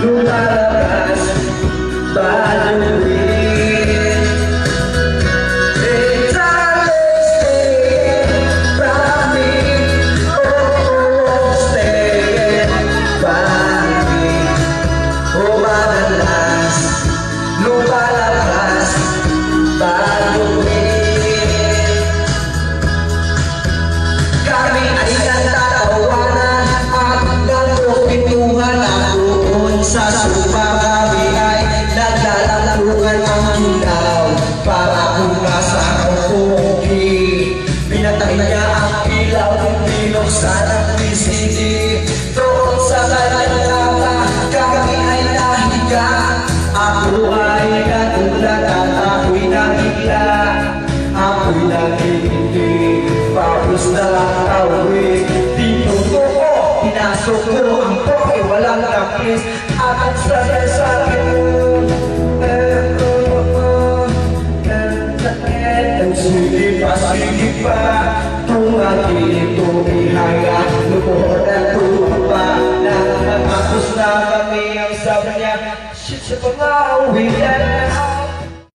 Lumalabas, baluin. It's always staying from me. Oh, staying by me. Oh, madalas, lumalabas, baluin. Kami ay nagtatawanan at nagpupintuhan ako. Sa supa kami ay naglalatuhan ang ilaw para kung nasa kukuki. Pinatay niya ang ilaw ng binuksan ang PCD. Doon sa kanyang kami ay nahiga. Ako ay nagulat at ako'y nagigla. Ako'y nagigindi, paus na lang tawid. Dito ko, pinasok ko ang poke, walang kapis. At sabi sa akin, sige pa, tumagilip, tumihaya, lumuhod at tumapa. Nakakapos na kami ang sabi niya, shit sa pangawin.